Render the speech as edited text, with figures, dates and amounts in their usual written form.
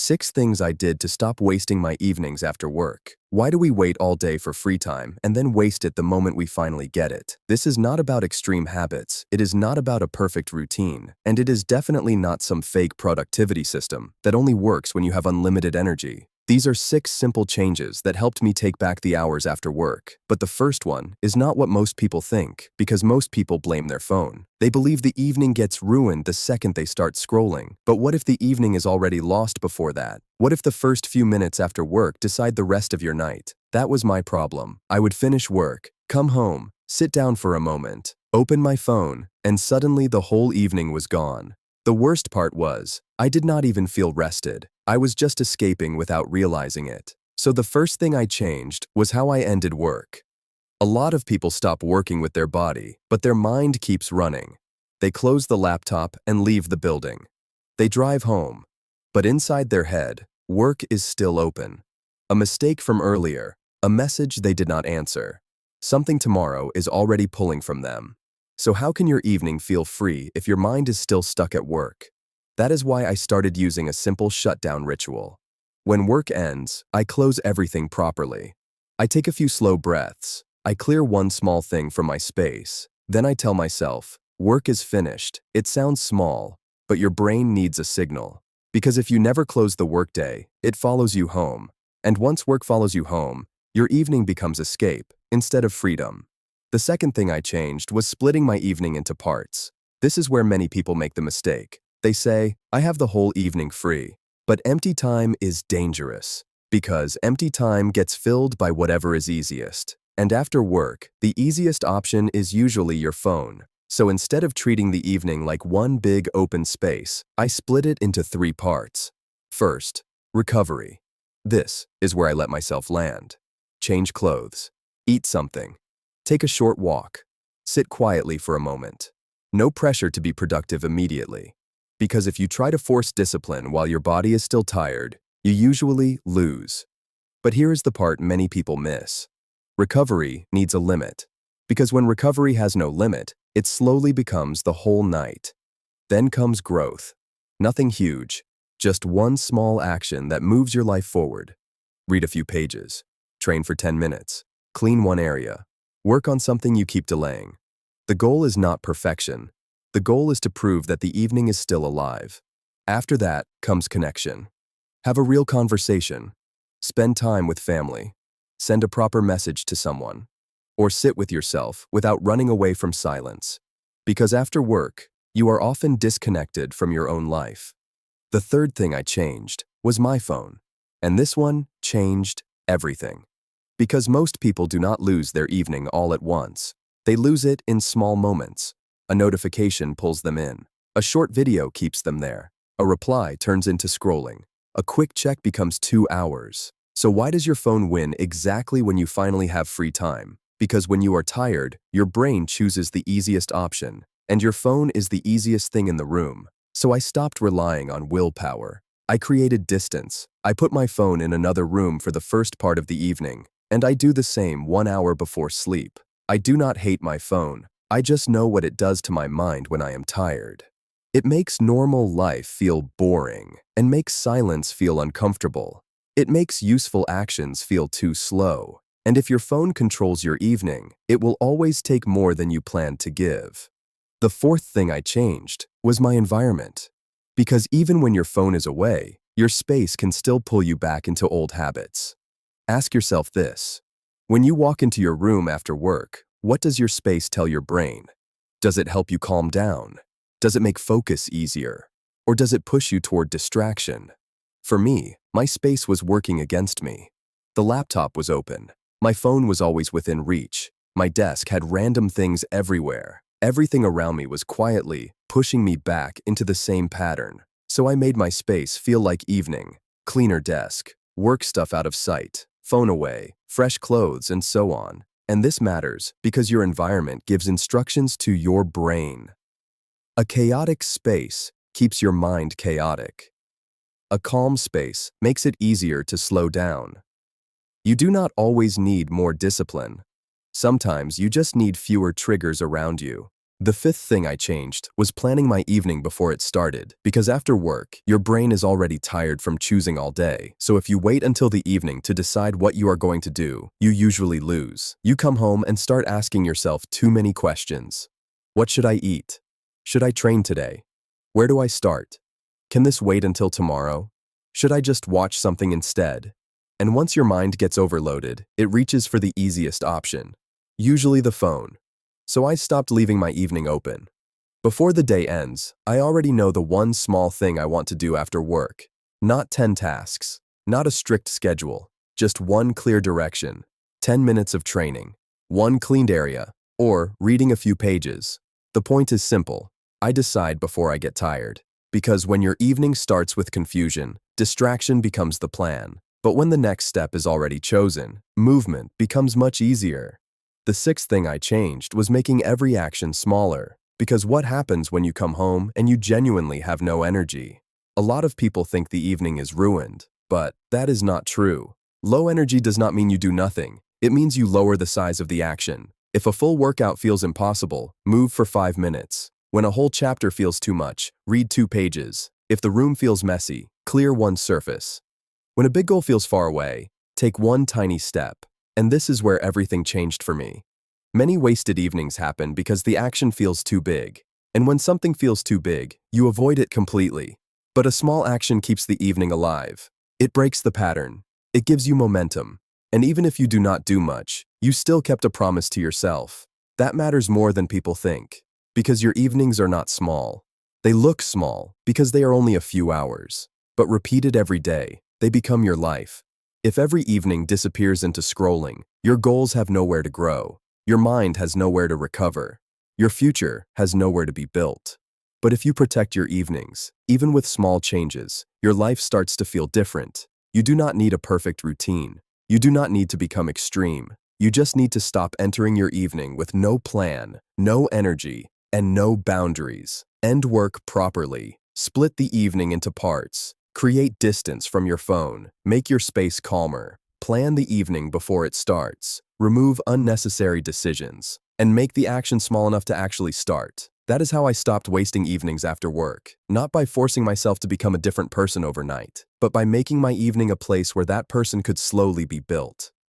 6 things I did to stop wasting my evenings after work. Why do we wait all day for free time and then waste it the moment we finally get it? This is not about extreme habits, it is not about a perfect routine, and it is definitely not some fake productivity system that only works when you have unlimited energy. These are 6 simple changes that helped me take back the hours after work. But the first one is not what most people think, because most people blame their phone. They believe the evening gets ruined the second they start scrolling. But what if the evening is already lost before that? What if the first few minutes after work decide the rest of your night? That was my problem. I would finish work, come home, sit down for a moment, open my phone, and suddenly the whole evening was gone. The worst part was, I did not even feel rested. I was just escaping without realizing it. So the first thing I changed was how I ended work. A lot of people stop working with their body, but their mind keeps running. They close the laptop and leave the building. They drive home, but inside their head, work is still open. A mistake from earlier, a message they did not answer. Something tomorrow is already pulling from them. So how can your evening feel free if your mind is still stuck at work? That is why I started using a simple shutdown ritual. When work ends, I close everything properly. I take a few slow breaths. I clear one small thing from my space. Then I tell myself, work is finished. It sounds small, but your brain needs a signal. Because if you never close the workday, it follows you home. And once work follows you home, your evening becomes escape instead of freedom. The second thing I changed was splitting my evening into parts. This is where many people make the mistake. They say, I have the whole evening free. But empty time is dangerous, because empty time gets filled by whatever is easiest. And after work, the easiest option is usually your phone. So instead of treating the evening like one big open space, I split it into 3 parts. First, recovery. This is where I let myself land. Change clothes. Eat something. Take a short walk. Sit quietly for a moment. No pressure to be productive immediately. Because if you try to force discipline while your body is still tired, you usually lose. But here is the part many people miss. Recovery needs a limit. Because when recovery has no limit, it slowly becomes the whole night. Then comes growth. Nothing huge, just one small action that moves your life forward. Read a few pages. Train for 10 minutes. Clean one area. Work on something you keep delaying. The goal is not perfection. The goal is to prove that the evening is still alive. After that comes connection. Have a real conversation. Spend time with family. Send a proper message to someone. Or sit with yourself without running away from silence. Because after work, you are often disconnected from your own life. The third thing I changed was my phone. And this one changed everything. Because most people do not lose their evening all at once. They lose it in small moments. A notification pulls them in. A short video keeps them there. A reply turns into scrolling. A quick check becomes 2 hours. So why does your phone win exactly when you finally have free time? Because when you are tired, your brain chooses the easiest option, and your phone is the easiest thing in the room. So I stopped relying on willpower. I created distance. I put my phone in another room for the first part of the evening, and I do the same 1 hour before sleep. I do not hate my phone. I just know what it does to my mind when I am tired. It makes normal life feel boring and makes silence feel uncomfortable. It makes useful actions feel too slow. And if your phone controls your evening, it will always take more than you planned to give. The fourth thing I changed was my environment. Because even when your phone is away, your space can still pull you back into old habits. Ask yourself this. When you walk into your room after work, what does your space tell your brain? Does it help you calm down? Does it make focus easier? Or does it push you toward distraction? For me, my space was working against me. The laptop was open. My phone was always within reach. My desk had random things everywhere. Everything around me was quietly pushing me back into the same pattern. So I made my space feel like evening. Cleaner desk, work stuff out of sight, phone away, fresh clothes, and so on. And this matters because your environment gives instructions to your brain. A chaotic space keeps your mind chaotic. A calm space makes it easier to slow down. You do not always need more discipline. Sometimes you just need fewer triggers around you. The fifth thing I changed was planning my evening before it started, because after work, your brain is already tired from choosing all day. So if you wait until the evening to decide what you are going to do, you usually lose. You come home and start asking yourself too many questions. What should I eat? Should I train today? Where do I start? Can this wait until tomorrow? Should I just watch something instead? And once your mind gets overloaded, it reaches for the easiest option, usually the phone. So I stopped leaving my evening open. Before the day ends, I already know the one small thing I want to do after work. Not 10 tasks, not a strict schedule, just one clear direction, 10 minutes of training, one cleaned area, or reading a few pages. The point is simple. I decide before I get tired. Because when your evening starts with confusion, distraction becomes the plan. But when the next step is already chosen, movement becomes much easier. The sixth thing I changed was making every action smaller. Because what happens when you come home and you genuinely have no energy? A lot of people think the evening is ruined, but that is not true. Low energy does not mean you do nothing. It means you lower the size of the action. If a full workout feels impossible, move for 5 minutes. When a whole chapter feels too much, read 2 pages. If the room feels messy, clear one surface. When a big goal feels far away, take one tiny step. And this is where everything changed for me. Many wasted evenings happen because the action feels too big. And when something feels too big, you avoid it completely. But a small action keeps the evening alive. It breaks the pattern. It gives you momentum. And even if you do not do much, you still kept a promise to yourself. That matters more than people think. Because your evenings are not small. They look small because they are only a few hours. But repeated every day, they become your life. If every evening disappears into scrolling, your goals have nowhere to grow. Your mind has nowhere to recover. Your future has nowhere to be built. But if you protect your evenings, even with small changes, your life starts to feel different. You do not need a perfect routine. You do not need to become extreme. You just need to stop entering your evening with no plan, no energy, and no boundaries. End work properly. Split the evening into parts. Create distance from your phone. Make your space calmer. Plan the evening before it starts. Remove unnecessary decisions. And make the action small enough to actually start. That is how I stopped wasting evenings after work. Not by forcing myself to become a different person overnight, but by making my evening a place where that person could slowly be built.